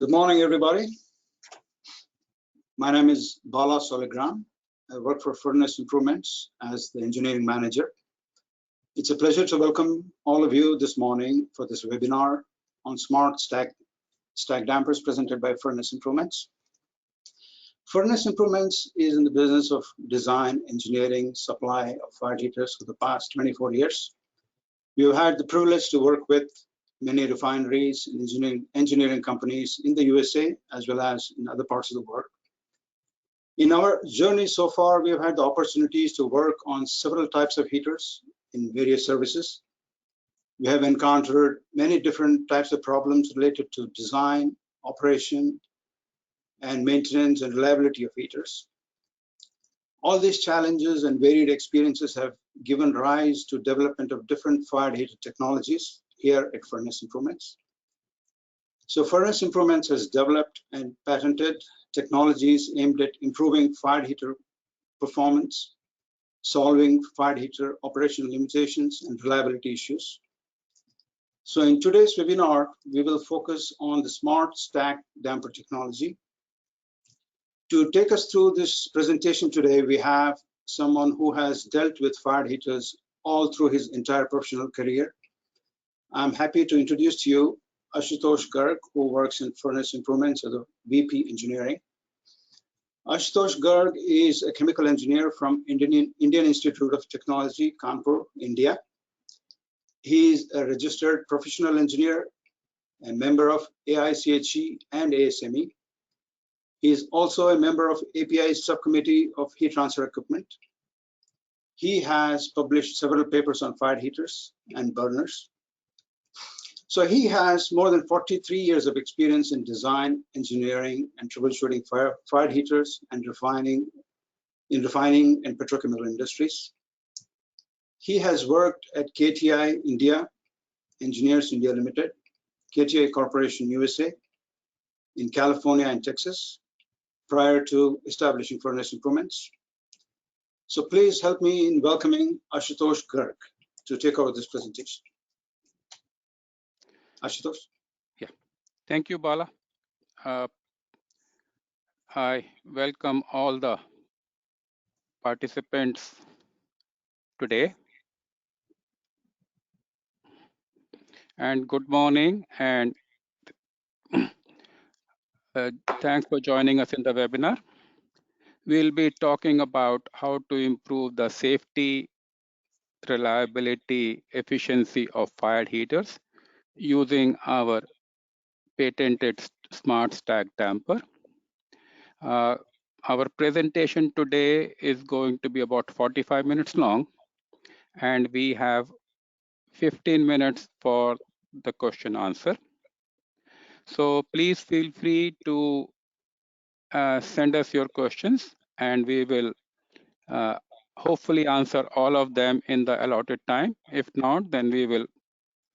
Good morning, everybody. My name is Bala Soligram. I work for Furnace Improvements as the engineering manager. It's a pleasure to welcome all of you this morning for this webinar on smart stack dampers presented by Furnace Improvements. Furnace Improvements is in the business of design, engineering, supply of fire heaters for the past 24 years. We have had the privilege to work with many refineries and engineering companies in the USA as well as in other parts of the world. In our journey so far, we have had the opportunities to work on several types of heaters in various services. We have encountered many different types of problems related to design, operation, and maintenance and reliability of heaters. All these challenges and varied experiences have given rise to development of different fire heater technologies here at Furnace Improvements. So Furnace Improvements has developed and patented technologies aimed at improving fire heater performance, solving fire heater operational limitations and reliability issues. So in today's webinar, we will focus on the smart stack damper technology. To take us through this presentation today, we have someone who has dealt with fire heaters all through his entire professional career. I'm happy to introduce to you Ashutosh Garg, who works in Furnace Improvements as a VP Engineering. Ashutosh Garg is a chemical engineer from Indian Institute of Technology, Kanpur, India. He is a registered professional engineer and member of AICHE and ASME. He is also a member of API subcommittee of heat transfer equipment. He has published several papers on fire heaters and burners. So he has more than 43 years of experience in design, engineering, and troubleshooting fire heaters and refining and petrochemical industries. He has worked at KTI India, Engineers India Limited, KTI Corporation USA, in California and Texas, prior to establishing Furnace Improvements. So please help me in welcoming Ashutosh Garg to take over this presentation. Ashutosh. Yeah, thank you, Bala. I welcome all the participants today. And good morning, and thanks for joining us in the webinar. We'll be talking about how to improve the safety, reliability, efficiency of fire heaters using our patented smart stack damper. Our presentation today is going to be about 45 minutes long, and we have 15 minutes for the question answer. So please feel free to send us your questions, and we will hopefully answer all of them in the allotted time. If not, then we will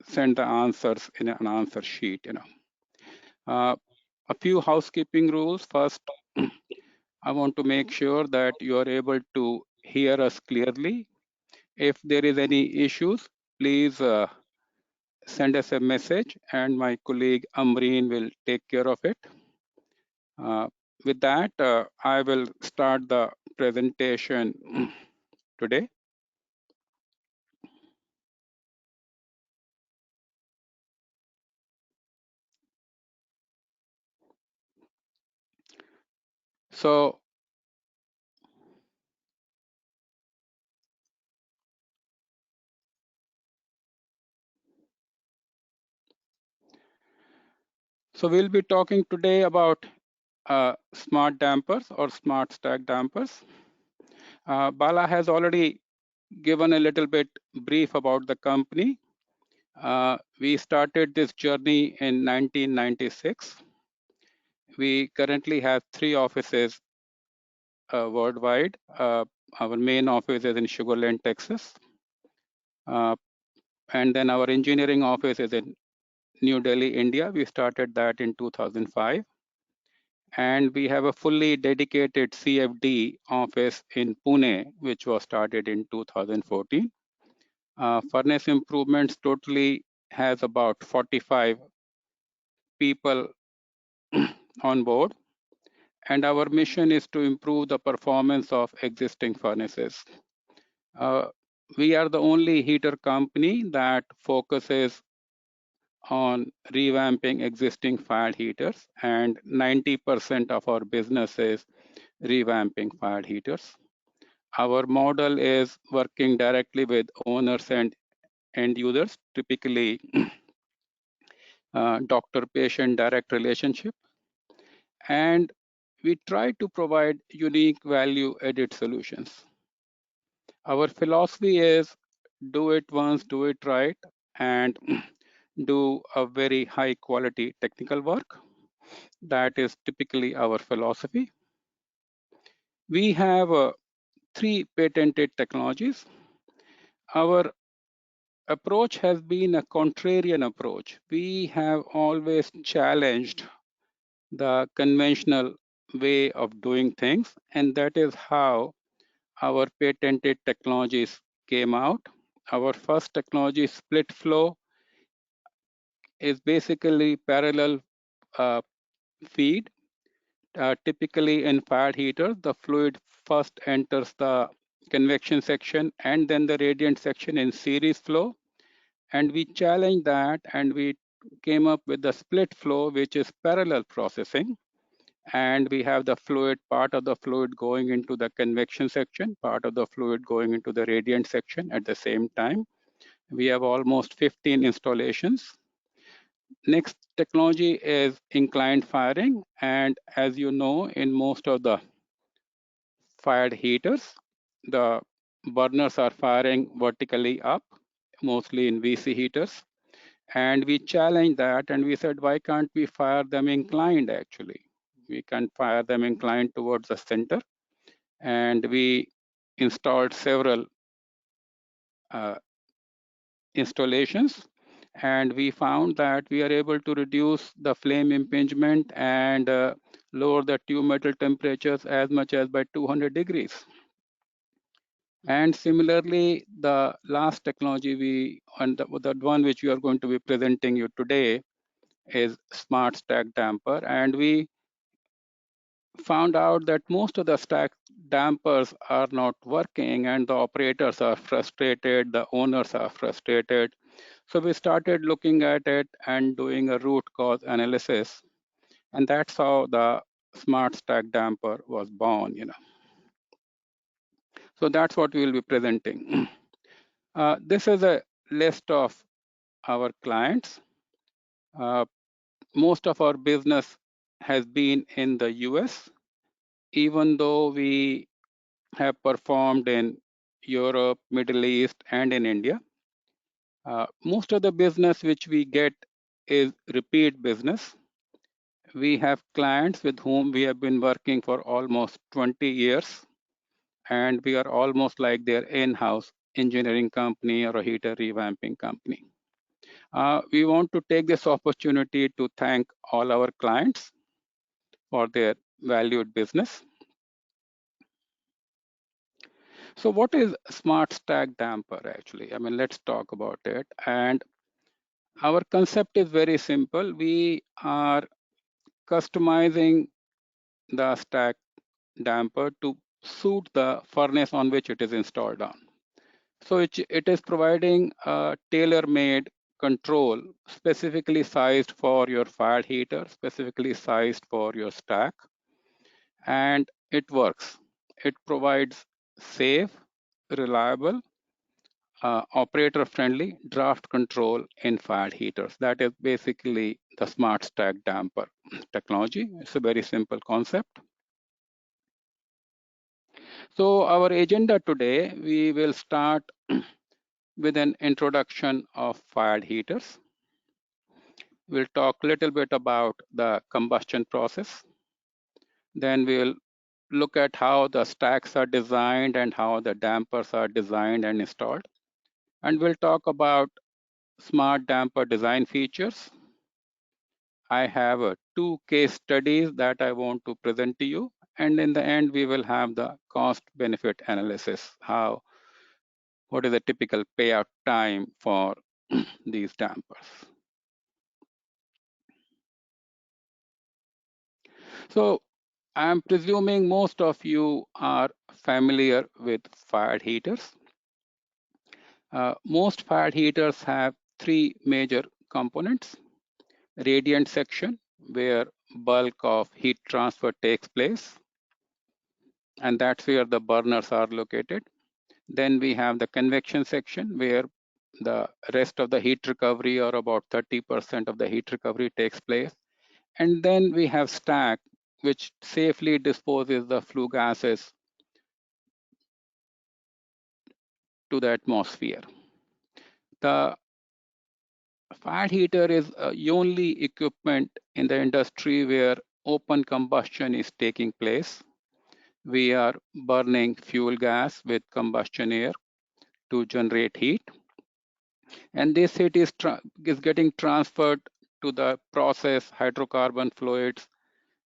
send the answers in an answer sheet. A few housekeeping rules. First, I want to make sure that you are able to hear us clearly. If there is any issues, please send us a message, and my colleague Amreen will take care of it. With that, I will start the presentation today. So we'll be talking today about smart dampers or smart stack dampers. Bala has already given a little bit brief about the company. We started this journey in 1996. We currently have 3 offices worldwide. Our main office is in Sugar Land, Texas. And then our engineering office is in New Delhi, India. We started that in 2005. And we have a fully dedicated CFD office in Pune, which was started in 2014. Furnace Improvements totally has about 45 people on board, and our mission is to improve the performance of existing furnaces. We are the only heater company that focuses on revamping existing fired heaters, and 90% of our business is revamping fired heaters. Our model is working directly with owners and end users, typically doctor-patient direct relationship. And we try to provide unique value-added solutions. Our philosophy is do it once, do it right, and do a very high quality technical work. That is typically our philosophy. We have 3 patented technologies. Our approach has been a contrarian approach. We have always challenged the conventional way of doing things, and that is how our patented technologies came out. Our first technology, split flow, is basically parallel feed. Typically in fired heaters, the fluid first enters the convection section and then the radiant section in series flow. And we challenged that and we came up with the split flow, which is parallel processing. And we have the fluid, part of the fluid going into the convection section, part of the fluid going into the radiant section at the same time. We have almost 15 installations. Next technology is inclined firing. And as you know, in most of the fired heaters, the burners are firing vertically up, mostly in VC heaters. And we challenged that and we said, why can't we fire them inclined actually? We can fire them inclined towards the center. And we installed several installations. And we found that we are able to reduce the flame impingement and lower the tube metal temperatures as much as by 200 degrees. And similarly, the last technology the one which we are going to be presenting you today is smart stack damper. And we found out that most of the stack dampers are not working and the operators are frustrated, the owners are frustrated. So we started looking at it and doing a root cause analysis. And that's how the smart stack damper was born, So that's what we will be presenting. This is a list of our clients. Most of our business has been in the US, even though we have performed in Europe, Middle East, and in India. Most of the business which we get is repeat business. We have clients with whom we have been working for almost 20 years, and we are almost like their in-house engineering company or a heater revamping company. We want to take this opportunity to thank all our clients for their valued business. So what is smart stack damper actually? I mean, let's talk about it. And our concept is very simple. We are customizing the stack damper to suit the furnace on which it is installed on. So it is providing a tailor-made control specifically sized for your fired heater, specifically sized for your stack, and it works. It provides safe, reliable, operator-friendly draft control in fired heaters. That is basically the smart stack damper technology. It's a very simple concept. So our agenda today, we will start with an introduction of fired heaters. We'll talk a little bit about the combustion process. Then we'll look at how the stacks are designed and how the dampers are designed and installed. And we'll talk about smart damper design features. I have 2 case studies that I want to present to you. And in the end, we will have the cost benefit analysis. What is the typical payout time for these dampers? So I'm presuming most of you are familiar with fired heaters. Most fired heaters have three major components: radiant section, where bulk of heat transfer takes place, and that's where the burners are located. Then we have the convection section, where the rest of the heat recovery, or about 30% of the heat recovery, takes place. And then we have stack, which safely disposes the flue gases to the atmosphere. The fired heater is only equipment in the industry where open combustion is taking place. We are burning fuel gas with combustion air to generate heat, and this heat is getting transferred to the process hydrocarbon fluids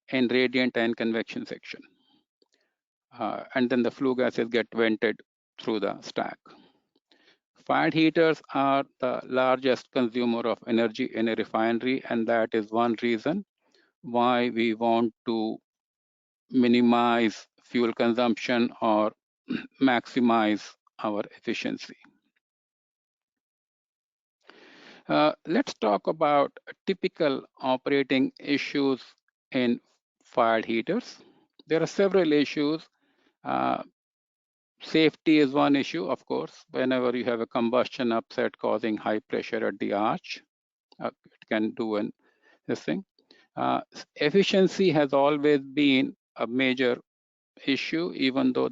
in radiant and convection section. And then the flue gases get vented through the stack. Fired heaters are the largest consumer of energy in a refinery, and that is one reason why we want to minimize fuel consumption or maximize our efficiency. Let's talk about typical operating issues in fired heaters. There are several issues. Safety is one issue, of course. Whenever you have a combustion upset causing high pressure at the arch, it can do this thing. Efficiency has always been a major issue, even though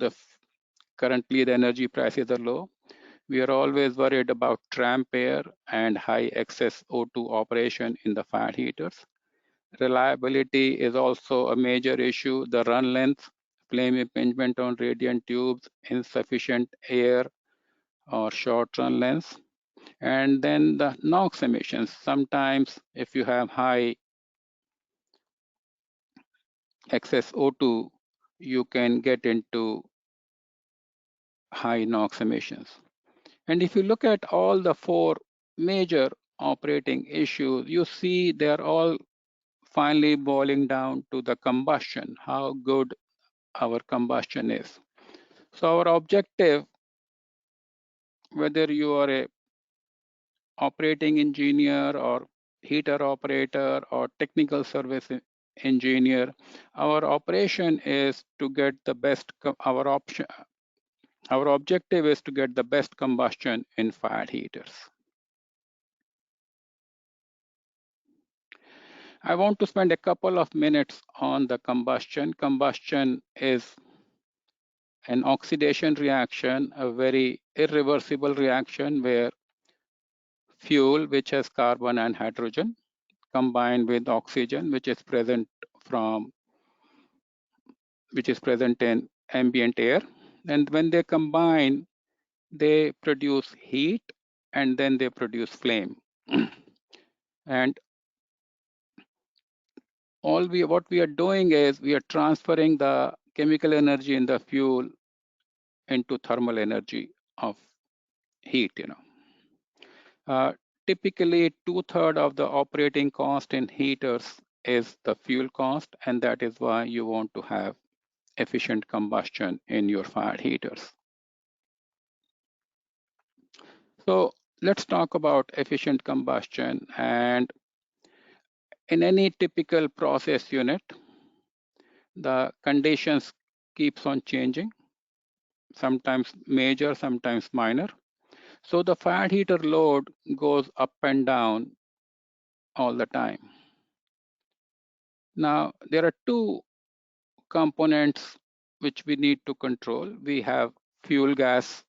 currently the energy prices are low. We are always worried about tramp air and high excess O2 operation in the fired heaters. Reliability is also a major issue. The run length, flame impingement on radiant tubes, insufficient air or short run lengths. And then the NOx emissions. Sometimes if you have high excess O2, you can get into high NOx emissions. And if you look at all the four major operating issues, you see they're all finally boiling down to the combustion, how good our combustion is. So our objective, whether you are a operating engineer or heater operator or technical service engineer, our operation is to get the best, our objective is to get the best combustion in fired heaters. I want to spend a couple of minutes on the combustion. Combustion is an oxidation reaction, a very irreversible reaction where fuel, which has carbon and hydrogen, combined with oxygen, which is present in ambient air. And when they combine, they produce heat, and then they produce flame. And what we are doing is we are transferring the chemical energy in the fuel into thermal energy of heat. Typically, 2/3 of the operating cost in heaters is the fuel cost, and that is why you want to have efficient combustion in your fired heaters. So let's talk about efficient combustion. And in any typical process unit, the conditions keeps on changing, sometimes major, sometimes minor. So the fired heater load goes up and down all the time. Now, there are two components which we need to control. We have fuel gas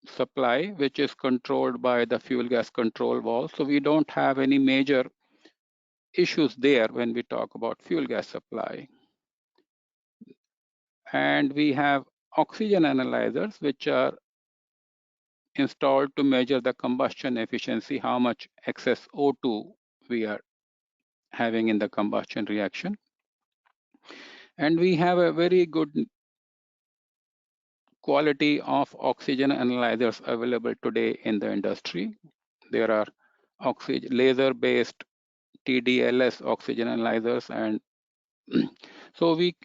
supply, which is controlled by the fuel gas control valve. So we don't have any major issues there when we talk about fuel gas supply. And we have oxygen analyzers, which are installed to measure the combustion efficiency, how much excess O2 we are having in the combustion reaction. And we have a very good quality of oxygen analyzers available today in the industry. There are laser-based TDLS oxygen analyzers and So we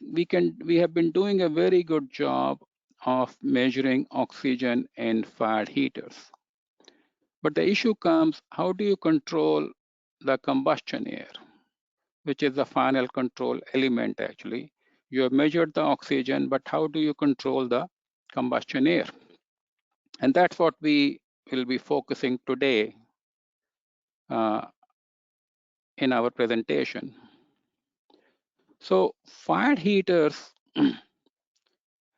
have been doing a very good job of measuring oxygen in fired heaters. But the issue comes, how do you control the combustion air, which is the final control element actually? You have measured the oxygen, but how do you control the combustion air? And that's what we will be focusing today in our presentation. So fired heaters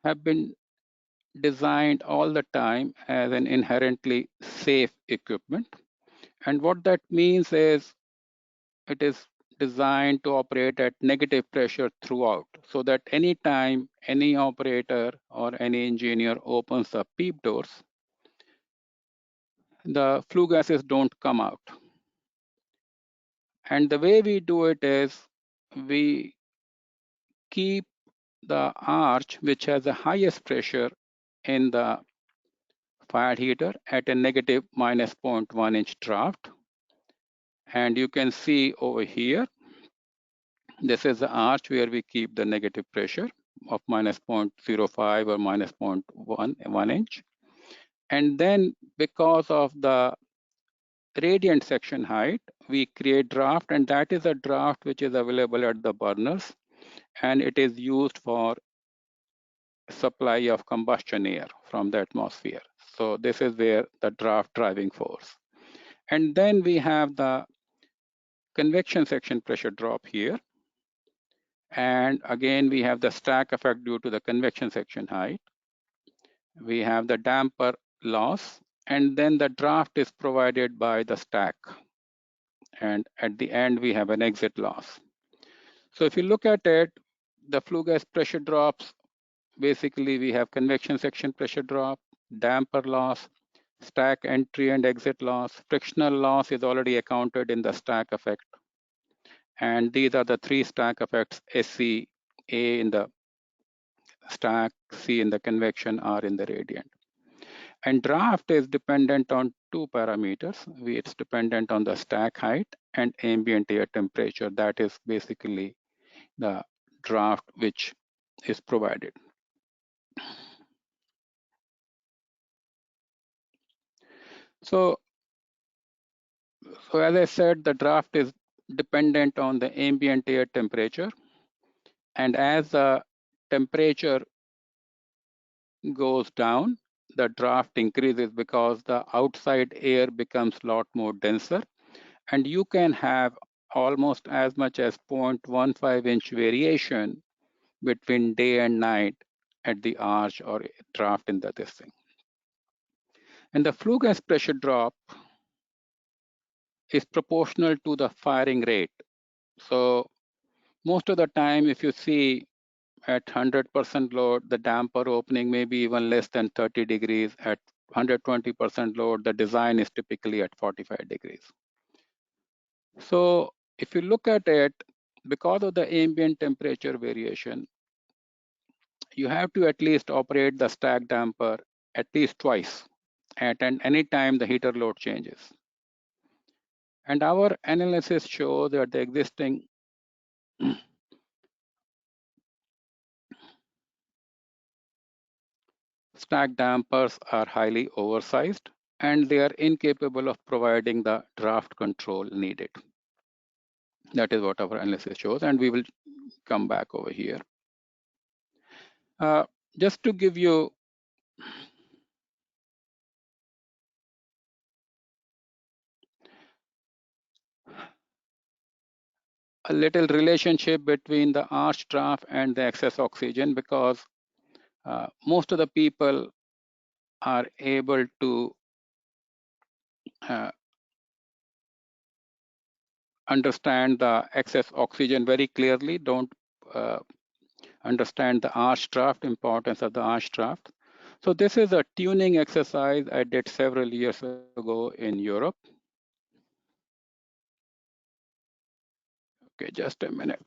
have been designed all the time as an inherently safe equipment. And what that means is it is designed to operate at negative pressure throughout, so that anytime any operator or any engineer opens the PEEP doors, the flue gases don't come out. And the way we do it is we keep the arch, which has the highest pressure in the fired heater, at a negative minus 0.1 inch draft. And you can see over here, this is the arch where we keep the negative pressure of minus 0.05 or minus 0.1 inch. And then because of the radiant section height, we create draft, and that is a draft which is available at the burners, and it is used for supply of combustion air from the atmosphere. So this is where the draft driving force. And then we have the convection section pressure drop here. And again, we have the stack effect due to the convection section height. We have the damper loss, and then the draft is provided by the stack. And at the end, we have an exit loss. So if you look at it, the flue gas pressure drops, basically we have convection section pressure drop, damper loss, stack entry and exit loss. Frictional loss is already accounted in the stack effect. And these are the three stack effects: SC, A in the stack, C in the convection, R in the radiant. And draft is dependent on two parameters. It's dependent on the stack height and ambient air temperature. That is basically the draft which is provided. So as I said, the draft is dependent on the ambient air temperature. And as the temperature goes down, the draft increases because the outside air becomes a lot more denser. And you can have almost as much as 0.15 inch variation between day and night at the arch or draft in this thing. And the flue gas pressure drop is proportional to the firing rate. So most of the time, if you see at 100% load, the damper opening may be even less than 30 degrees. At 120% load, the design is typically at 45 degrees. So if you look at it, because of the ambient temperature variation, you have to at least operate the stack damper at least twice at any time the heater load changes. And our analysis shows that the existing stack dampers are highly oversized and they are incapable of providing the draft control needed. That is what our analysis shows, and we will come back over here. Just to give you a little relationship between the arch draft and the excess oxygen, because most of the people are able to understand the excess oxygen very clearly, don't understand the arch draft, importance of the arch draft. So this is a tuning exercise I did several years ago in Europe. Okay, just a minute.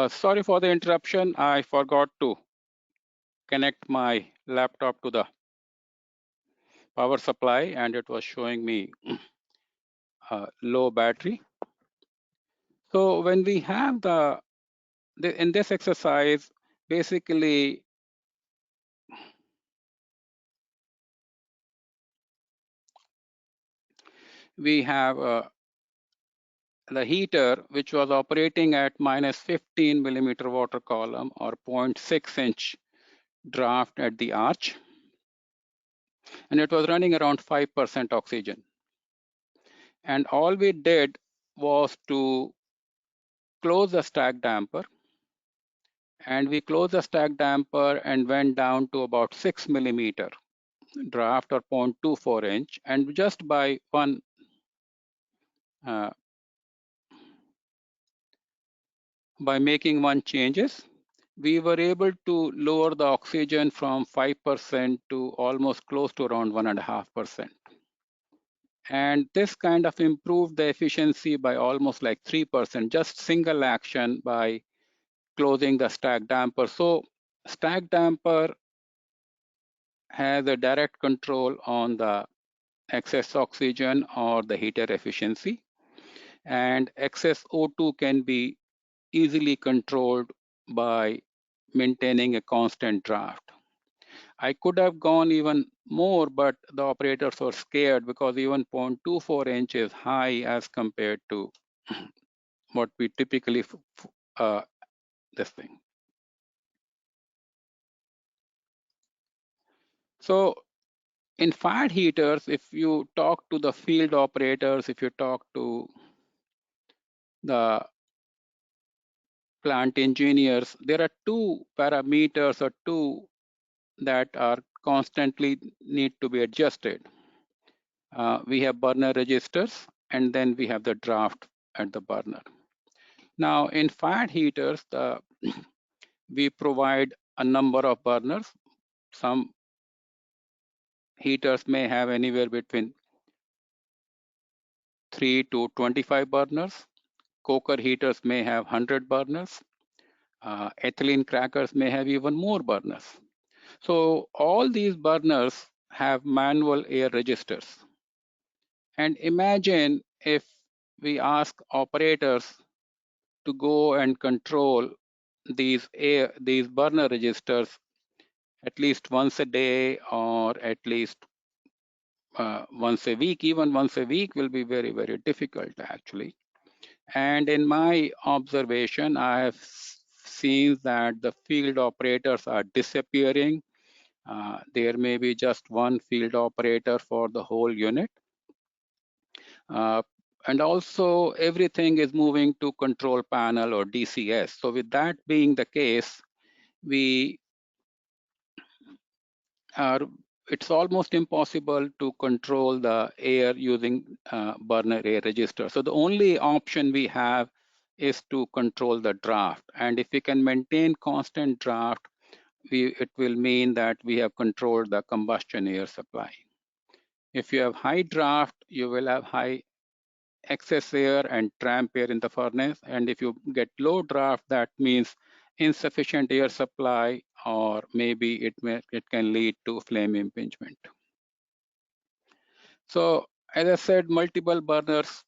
Sorry for the interruption. I forgot to connect my laptop to the power supply and it was showing me low battery. So when we have in this exercise, basically we have the heater which was operating at minus 15 millimeter water column or 0.6 inch draft at the arch, and it was running around 5% oxygen. And all we did was to close the stack damper, and we closed the stack damper and went down to about 6 millimeter draft or 0.24 inch, and just by making one changes, we were able to lower the oxygen from 5% to almost close to around 1.5%. And this kind of improved the efficiency by almost like 3%, just single action by closing the stack damper. So stack damper has a direct control on the excess oxygen or the heater efficiency, and excess O2 can be easily controlled by maintaining a constant draft. I could have gone even more, but the operators were scared because even 0.24 inch is high as compared to what we typically this thing. So in fat heaters, if you talk to the field operators, if you talk to the plant engineers, there are two parameters or two that are constantly need to be adjusted. We have burner registers, and then we have the draft at the burner. Now, in fat heaters, we provide a number of burners. Some heaters may have anywhere between 3 to 25 burners. Coker heaters may have 100 burners. Ethylene crackers may have even more burners. So all these burners have manual air registers. And imagine if we ask operators to go and control these burner registers at least once a day or at least once a week. Even once a week will be very, very difficult actually. And in my observation, I have seen that the field operators are disappearing. There may be just one field operator for the whole unit. And also everything is moving to control panel or DCS. So with that being the case, it's almost impossible to control the air using burner air register. So the only option we have is to control the draft. And if we can maintain constant draft, it will mean that we have controlled the combustion air supply. If you have high draft, you will have high excess air and tramp air in the furnace. And if you get low draft, that means insufficient air supply, or maybe it can lead to flame impingement. So as I said, multiple burners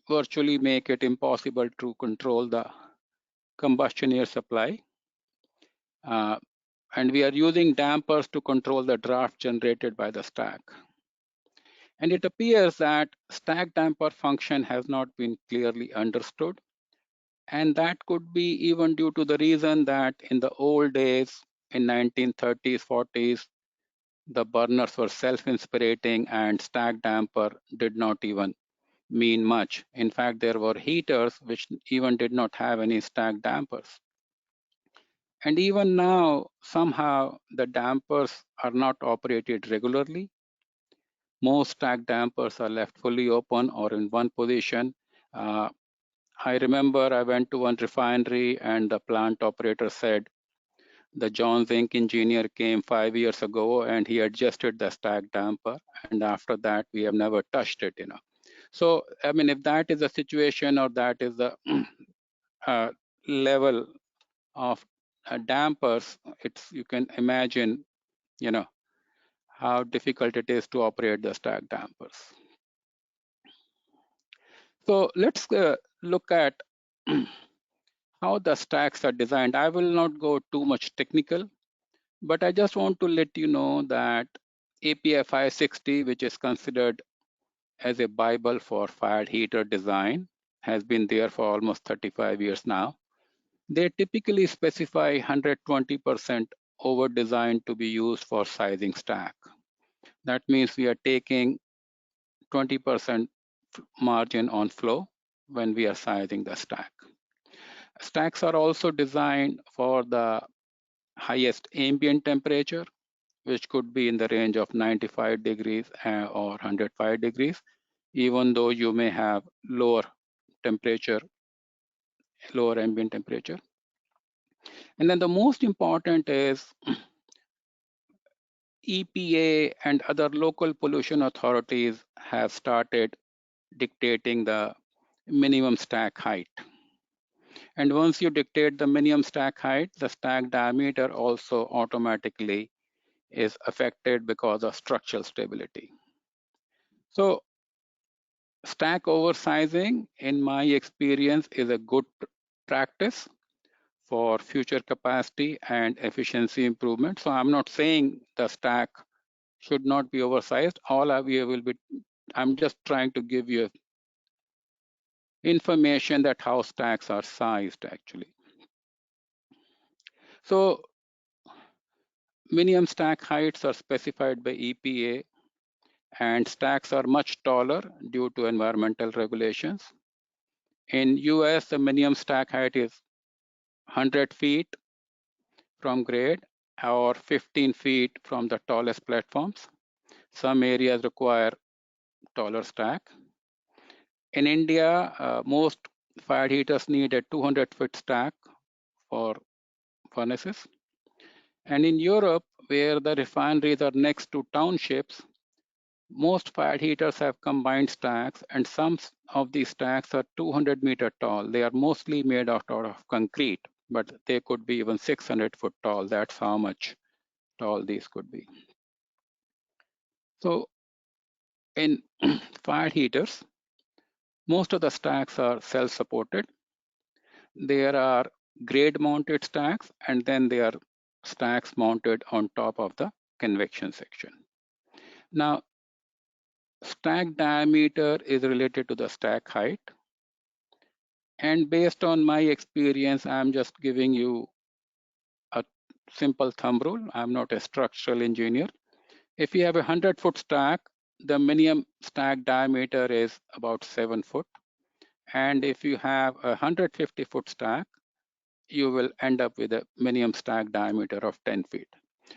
virtually make it impossible to control the combustion air supply. And we are using dampers to control the draft generated by the stack. And it appears that stack damper function has not been clearly understood. And that could be even due to the reason that in the old days, in 1930s, 40s, the burners were self-inspirating and stack damper did not even mean much. In fact, there were heaters which even did not have any stack dampers. And even now, somehow the dampers are not operated regularly. Most stack dampers are left fully open or in one position. I remember I went to one refinery and the plant operator said, the John Zink engineer came 5 years ago and he adjusted the stack damper. And after that, we have never touched it, So, I mean, if that is the situation or that is the level of dampers, you can imagine, how difficult it is to operate the stack dampers. So let's look at how the stacks are designed. I will not go too much technical, but I just want to let you know that API 560, which is considered as a Bible for fired heater design, has been there for almost 35 years now. They typically specify 120% over design to be used for sizing stack. That means we are taking 20% margin on flow when we are sizing the stack. Stacks are also designed for the highest ambient temperature, which could be in the range of 95 degrees or 105 degrees, even though you may have lower temperature, lower ambient temperature. And then the most important is EPA and other local pollution authorities have started dictating the minimum stack height. And once you dictate the minimum stack height, the stack diameter also automatically is affected because of structural stability. So stack oversizing, in my experience, is a good practice for future capacity and efficiency improvement. So I'm not saying the stack should not be oversized. I'm just trying to give you information that how stacks are sized actually. So minimum stack heights are specified by EPA, and stacks are much taller due to environmental regulations. In US, the minimum stack height is 100 feet from grade or 15 feet from the tallest platforms. Some areas require taller stack. In India, most fired heaters need a 200-foot stack for furnaces. And in Europe, where the refineries are next to townships, most fired heaters have combined stacks, and some of these stacks are 200-meter tall. They are mostly made out of concrete, but they could be even 600-foot tall. That's how much tall these could be. So in fired heaters, most of the stacks are self-supported. There are grade-mounted stacks, and then there are stacks mounted on top of the convection section. Now, stack diameter is related to the stack height. And based on my experience, I'm just giving you a simple thumb rule. I'm not a structural engineer. If you have a 100-foot stack, the minimum stack diameter is about 7 foot. And if you have a 150-foot stack, you will end up with a minimum stack diameter of 10 feet.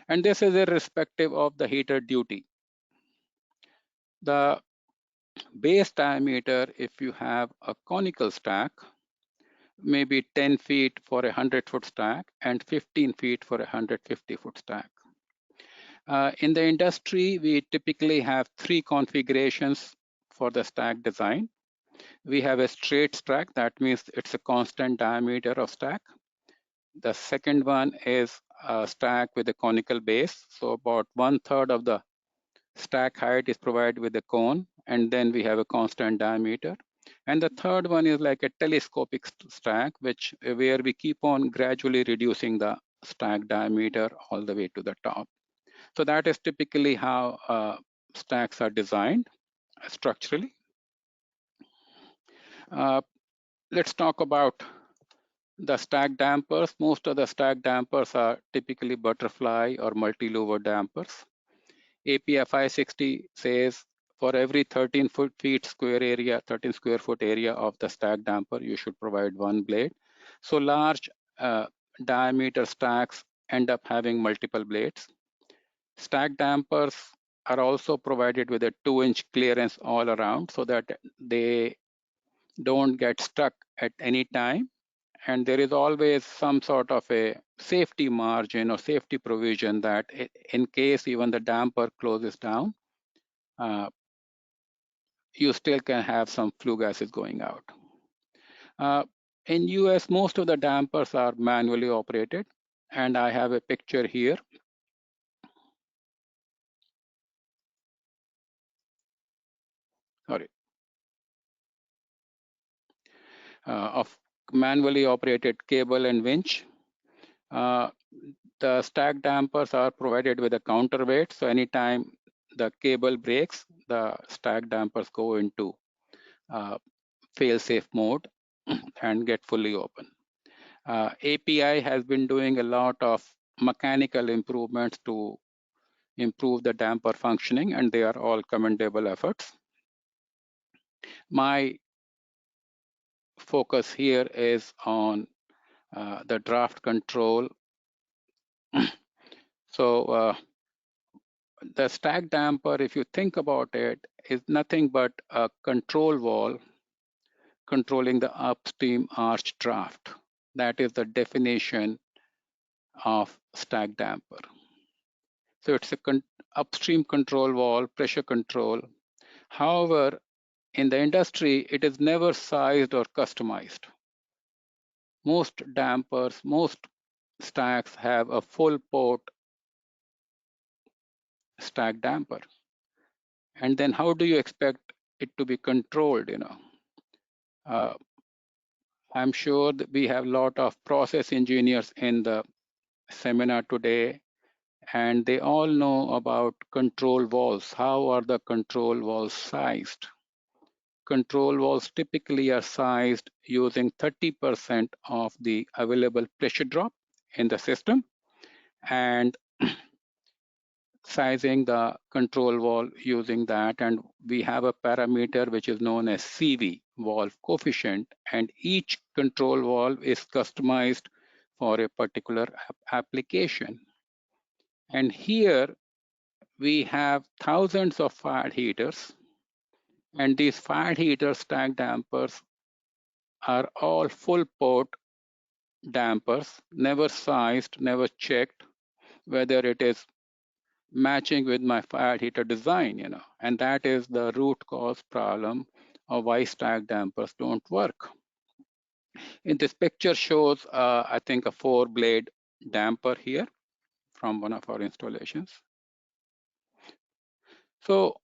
And this is irrespective of the heater duty. The base diameter, if you have a conical stack, maybe 10 feet for a 100-foot stack and 15 feet for a 150-foot stack. In the industry, we typically have 3 configurations for the stack design. We have a straight stack, that means it's a constant diameter of stack. The second one is a stack with a conical base. So about 1/3 of the stack height is provided with a cone, and then we have a constant diameter. And the third one is like a telescopic stack, where we keep on gradually reducing the stack diameter all the way to the top. So that is typically how stacks are designed structurally. Let's talk about the stack dampers. Most of the stack dampers are typically butterfly or multi-louver dampers. API 560 says for every 13 square foot area of the stack damper, you should provide 1 blade. So large diameter stacks end up having multiple blades. Stack dampers are also provided with a 2-inch clearance all around so that they don't get stuck at any time. And there is always some sort of a safety margin or safety provision that in case even the damper closes down, you still can have some flue gases going out. In US, most of the dampers are manually operated, and I have a picture here. Sorry. Of manually operated cable and winch. The stack dampers are provided with a counterweight, so anytime the cable breaks, the stack dampers go into fail-safe mode and get fully open. API has been doing a lot of mechanical improvements to improve the damper functioning, and they are all commendable efforts. My focus here is on the draft control. So the stack damper, if you think about it, is nothing but a control valve controlling the upstream arch draft. That is the definition of stack damper. So it's a upstream control valve, pressure control. However, in the industry, it is never sized or customized. Most dampers, most stacks have a full port stack damper. And then how do you expect it to be controlled, I'm sure that we have a lot of process engineers in the seminar today, and they all know about control valves. How are the control valves sized? Control valves typically are sized using 30% of the available pressure drop in the system, and sizing the control valve using that. And we have a parameter which is known as CV, valve coefficient, and each control valve is customized for a particular application. And here we have thousands of fired heaters, and these fired heater stack dampers are all full port dampers, never sized, never checked whether it is matching with my fired heater design, and that is the root cause problem of why stack dampers don't work. In this picture shows, I think, a 4-blade damper here from one of our installations. So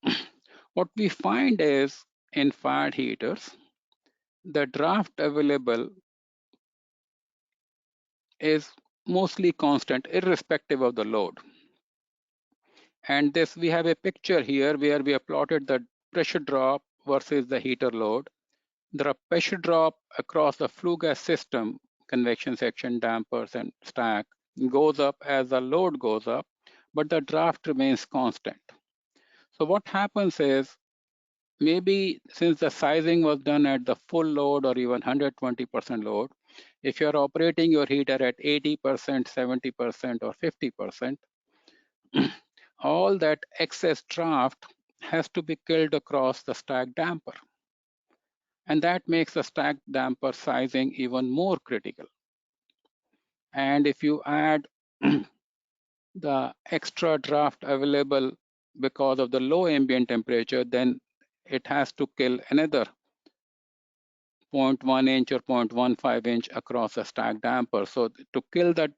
what we find is in fired heaters, the draft available is mostly constant, irrespective of the load. And this, we have a picture here where we have plotted the pressure drop versus the heater load. The pressure drop across the flue gas system, convection section, dampers, and stack goes up as the load goes up, but the draft remains constant. So what happens is, maybe since the sizing was done at the full load or even 120% load, if you're operating your heater at 80%, 70%, or 50%, all that excess draft has to be killed across the stack damper. And that makes the stack damper sizing even more critical. And if you add the extra draft available because of the low ambient temperature, then it has to kill another 0.1 inch or 0.15 inch across the stack damper. So to kill that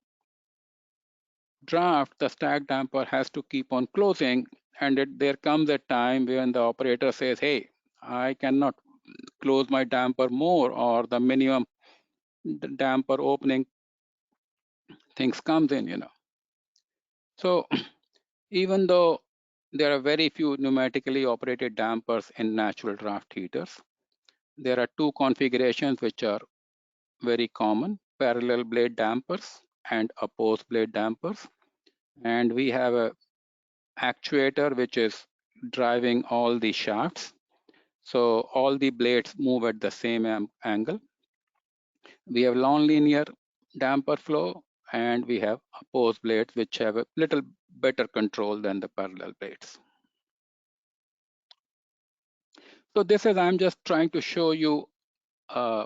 draft, the stack damper has to keep on closing. And there comes a time when the operator says, hey, I cannot close my damper more, or the minimum damper opening things comes in. So even though there are very few pneumatically operated dampers in natural draft heaters, there are two configurations which are very common: parallel blade dampers and opposed blade dampers. And we have a actuator which is driving all the shafts. So all the blades move at the same angle. We have non-linear damper flow, and we have opposed blades which have a little better control than the parallel blades. So this is, I'm just trying to show you a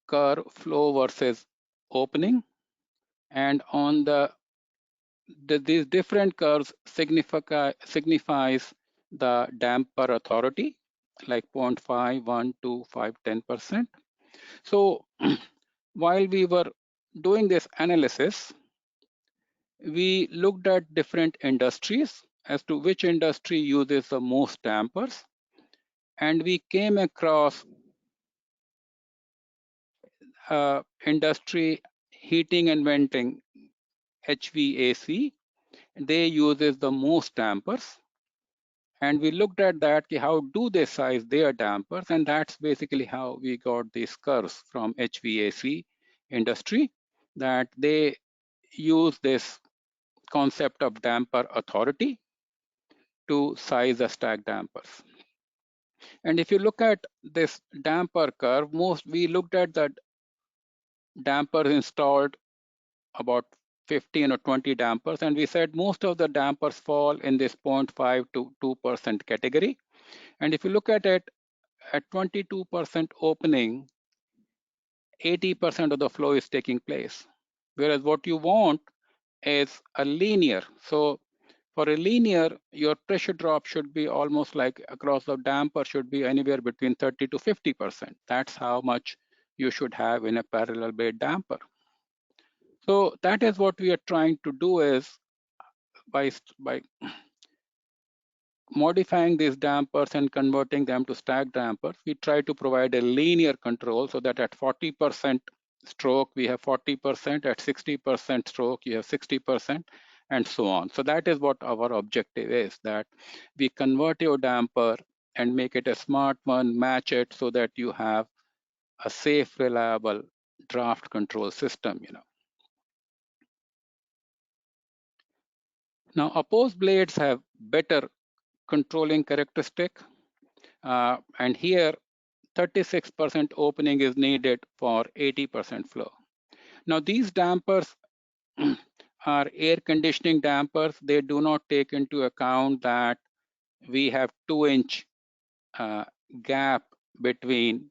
curve flow versus opening. And on these different curves signifies the damper authority. like 0.5, 1, 2, 5, 10%. So while we were doing this analysis, we looked at different industries as to which industry uses the most dampers, and we came across industry heating and venting, HVAC. They uses the most dampers, and we looked at that, how do they size their dampers, and that's basically how we got these curves from HVAC industry, that they use this concept of damper authority to size the stack dampers. And if you look at this damper curve, we looked at the dampers installed, about 15 or 20 dampers, and we said most of the dampers fall in this 0.5 to 2% category. And if you look at it, at 22% opening, 80% of the flow is taking place. Whereas what you want is a linear. So for a linear, your pressure drop should be almost like across the damper should be anywhere between 30 to 50%. That's how much you should have in a parallel bed damper. So that is what we are trying to do, is by modifying these dampers and converting them to stack dampers, we try to provide a linear control so that at 40% stroke, we have 40%, at 60% stroke, you have 60%, and so on. So that is what our objective is, that we convert your damper and make it a smart one, match it so that you have a safe, reliable draft control system. Now, opposed blades have better controlling characteristic, and here 36% opening is needed for 80% flow. Now, these dampers are air conditioning dampers. They do not take into account that we have 2-inch gap between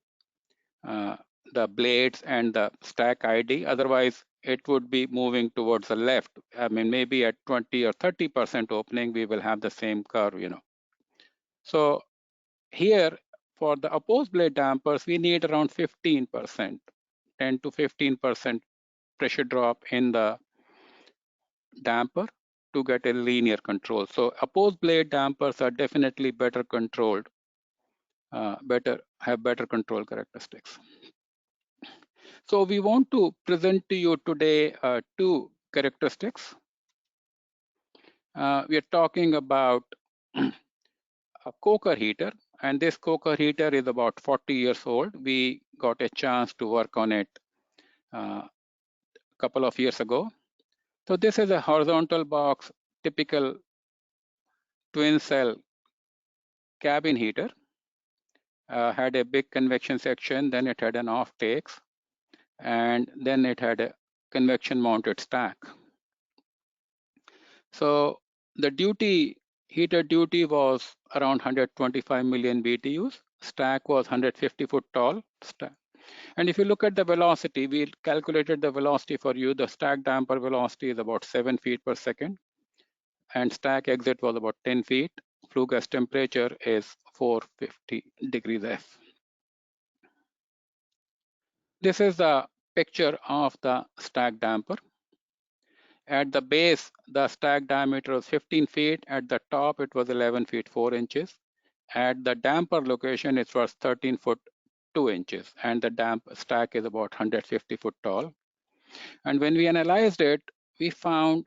the blades and the stack ID. Otherwise, it would be moving towards the left. I mean, maybe at 20 or 30% opening, we will have the same curve. So here, for the opposed blade dampers, we need around 15%, 10 to 15% pressure drop in the damper to get a linear control. So opposed blade dampers are definitely better controlled, have better control characteristics. So we want to present to you today two characteristics. We are talking about a coker heater, and this coker heater is about 40 years old. We got a chance to work on it a couple of years ago. So this is a horizontal box, typical twin cell cabin heater. Had a big convection section, then it had an off takes, and then it had a convection mounted stack. So the heater duty was around 125 million BTUs. Stack was 150 foot tall stack. And if you look at the velocity, we calculated the velocity for you. The stack damper velocity is about 7 feet per second, and stack exit was about 10 feet. Flue gas temperature is 450 degrees F. This is the picture of the stack damper. At the base, the stack diameter was 15 feet. At the top, it was 11 feet 4 inches. At the damper location, it was 13 foot 2 inches, and the stack is about 150 foot tall. And when we analyzed it, we found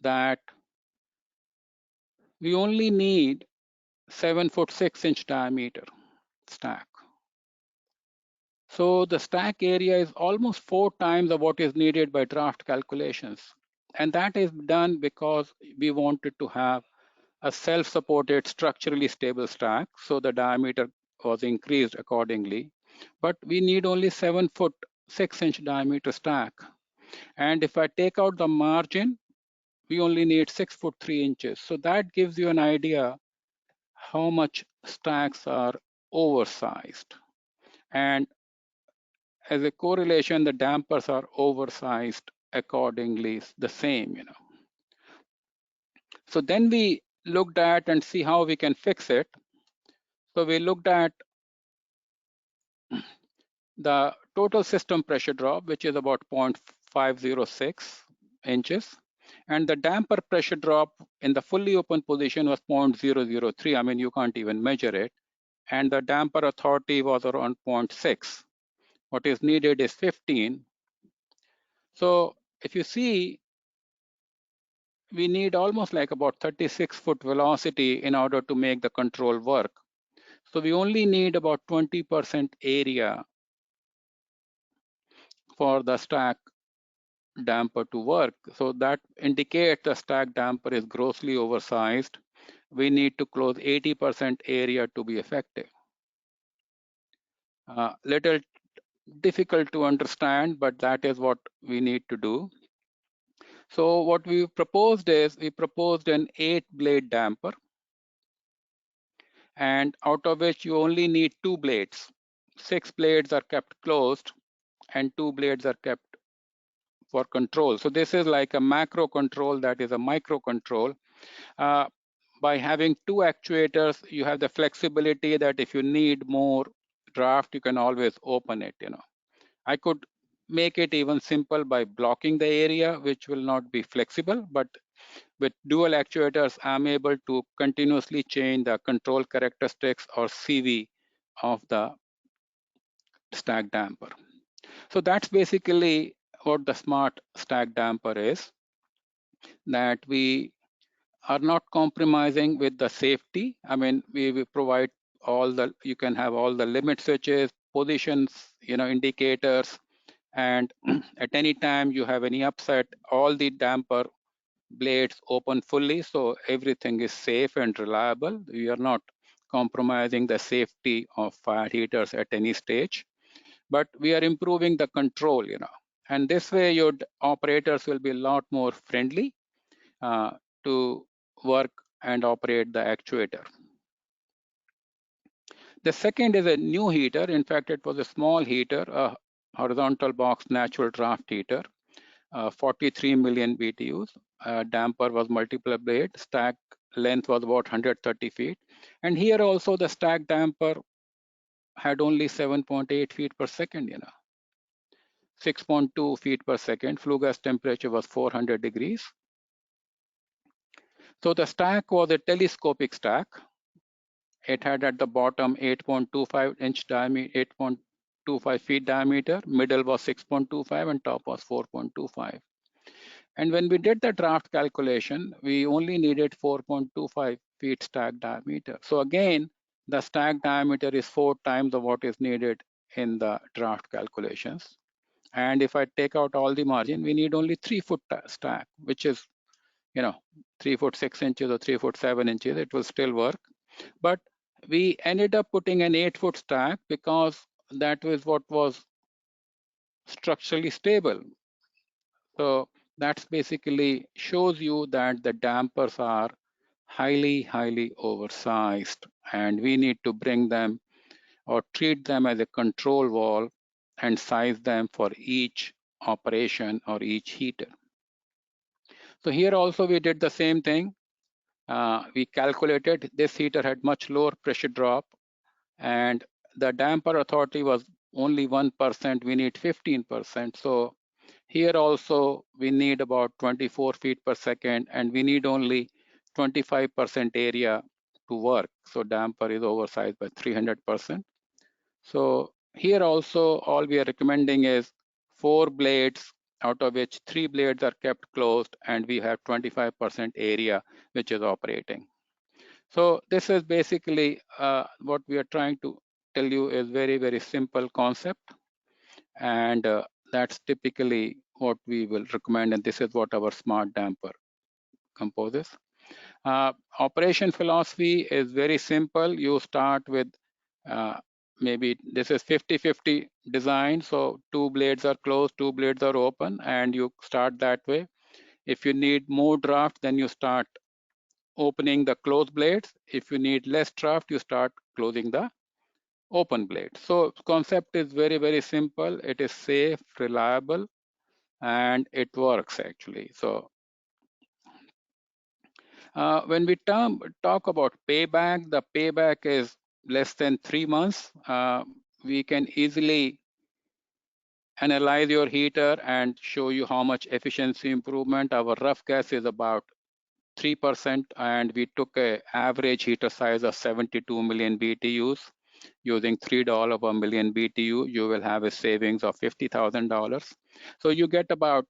that we only need 7 foot 6 inch diameter stack. So the stack area is almost 4 times of what is needed by draft calculations. And that is done because we wanted to have a self-supported, structurally stable stack. So the diameter was increased accordingly. But we need only 7 foot 6 inch diameter stack. And if I take out the margin, we only need 6 foot 3 inches. So that gives you an idea how much stacks are oversized. And as a correlation, the dampers are oversized accordingly, the same. So then we looked at and see how we can fix it. So we looked at the total system pressure drop, which is about 0.506 inches. And the damper pressure drop in the fully open position was 0.003. I mean, you can't even measure it. And the damper authority was around 0.6. What is needed is 15. So if you see, we need almost like about 36-foot velocity in order to make the control work. So we only need about 20% area for the stack damper to work. So that indicates the stack damper is grossly oversized. We need to close 80% area to be effective. Little difficult to understand, but that is what we need to do. So what we proposed is, we proposed an 8-blade damper, and out of which you only need 2 blades. 6 blades are kept closed and 2 blades are kept for control. So this is like a macro control that is a micro control. By having 2 actuators, you have the flexibility that if you need more draft, you can always open it. I could make it even simple by blocking the area, which will not be flexible, but with dual actuators, I'm able to continuously change the control characteristics or CV of the stack damper. So that's basically what the smart stack damper is, that we are not compromising with the safety. I mean, we provide you can have all the limit switches, positions, indicators, and at any time you have any upset, all the damper blades open fully, so everything is safe and reliable. We are not compromising the safety of fire heaters at any stage, but we are improving the control, and this way your operators will be a lot more friendly to work and operate the actuator. The second is a new heater. In fact, it was a small heater, a horizontal box natural draft heater, 43 million BTUs. Damper was multiple blade. Stack length was about 130 feet. And here also the stack damper had only 7.8 feet per second, 6.2 feet per second. Flue gas temperature was 400 degrees. So the stack was a telescopic stack. It had at the bottom 8.25 inch diameter, 8.25 feet diameter, middle was 6.25 and top was 4.25. And when we did the draft calculation, we only needed 4.25 feet stack diameter. So again, the stack diameter is 4 times of what is needed in the draft calculations. And if I take out all the margin, we need only 3-foot stack, which is, 3 foot 6 inches or 3 foot 7 inches, it will still work. But we ended up putting an 8-foot stack because that was what was structurally stable. So that's basically shows you that the dampers are highly oversized, and we need to bring them or treat them as a control valve and size them for each operation or each heater. So here also we did the same thing. We calculated this heater had much lower pressure drop, and the damper authority was only 1%. We need 15%. So here also we need about 24 feet per second, and we need only 25% area to work. So damper is oversized by 300%. So here also all we are recommending is 4 blades, out of which 3 blades are kept closed, and we have 25% area which is operating. So this is basically what we are trying to tell you is very simple concept, and that's typically what we will recommend, and this is what our smart damper composes. Operation philosophy is very simple. You start with maybe this is 50-50 design, so 2 blades are closed, 2 blades are open, and you start that way. If you need more draft, then you start opening the closed blades. If you need less draft, you start closing the open blade. So concept is very simple. It is safe, reliable, and it works actually. So when we talk about payback, the payback is less than 3 months, we can easily analyze your heater and show you how much efficiency improvement. Our rough guess is about 3%, and we took an average heater size of 72 million BTUs. Using $3 per million BTU, you will have a savings of $50,000. So you get about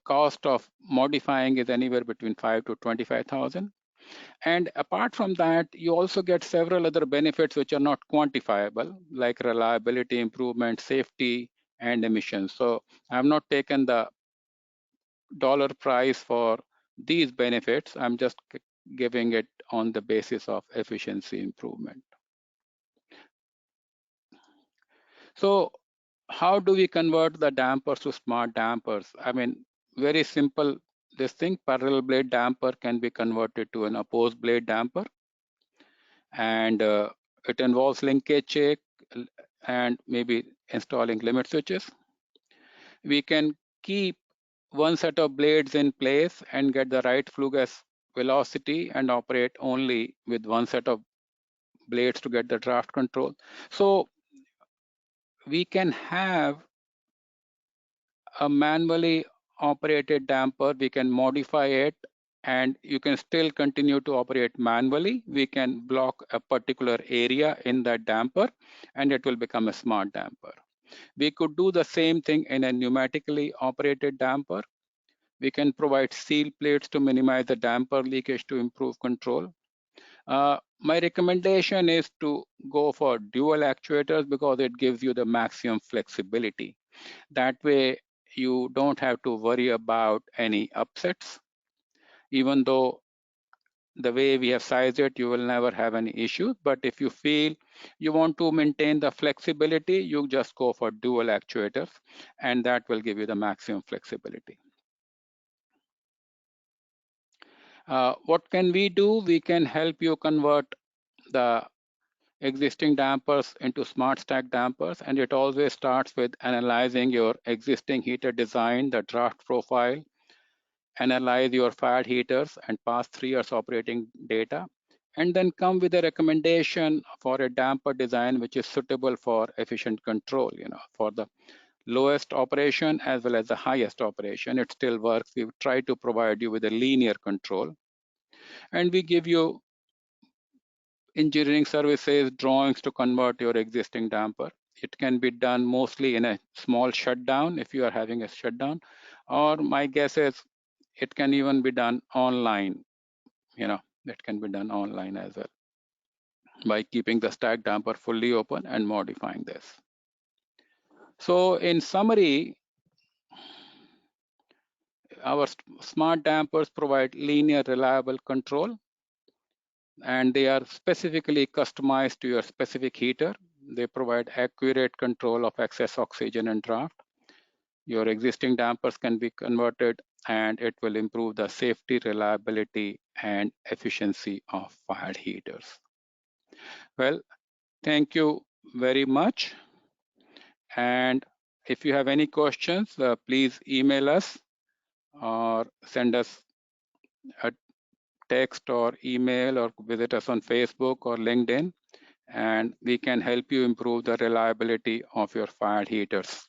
cost of modifying is anywhere between 5 to 25,000. And apart from that, you also get several other benefits which are not quantifiable, like reliability improvement, safety, and emissions. So I've not taken the dollar price for these benefits. I'm just giving it on the basis of efficiency improvement. So how do we convert the dampers to smart dampers? I mean, very simple. This thing, parallel blade damper can be converted to an opposed blade damper, and it involves linkage check and maybe installing limit switches. We can keep one set of blades in place and get the right flue gas velocity and operate only with one set of blades to get the draft control. So we can have a manually operated damper, we can modify it, and you can still continue to operate manually. We can block a particular area in that damper, and it will become a smart damper. We could do the same thing in a pneumatically operated damper. We can provide seal plates to minimize the damper leakage to improve control. My recommendation is to go for dual actuators because it gives you the maximum flexibility. That way, you don't have to worry about any upsets. Even though the way we have sized it, you will never have any issues. But if you feel you want to maintain the flexibility, you just go for dual actuators, and that will give you the maximum flexibility. What can we do? We can help you convert the existing dampers into smart stack dampers, and it always starts with analyzing your existing heater design, the draft profile, analyze your fired heaters and past 3 years operating data, and then come with a recommendation for a damper design which is suitable for efficient control, for the lowest operation as well as the highest operation. It still works. We try to provide you with a linear control, and we give you engineering services, drawings to convert your existing damper. It can be done mostly in a small shutdown if you are having a shutdown, or my guess is it can even be done online. It can be done online as well by keeping the stack damper fully open and modifying this. So in summary, our smart dampers provide linear, reliable control, and they are specifically customized to your specific heater. They provide accurate control of excess oxygen and draft. Your existing dampers can be converted, and it will improve the safety, reliability, and efficiency of fired heaters. Well, thank you very much. And if you have any questions, please email us or send us a text or email or visit us on Facebook or LinkedIn, and we can help you improve the reliability of your fired heaters.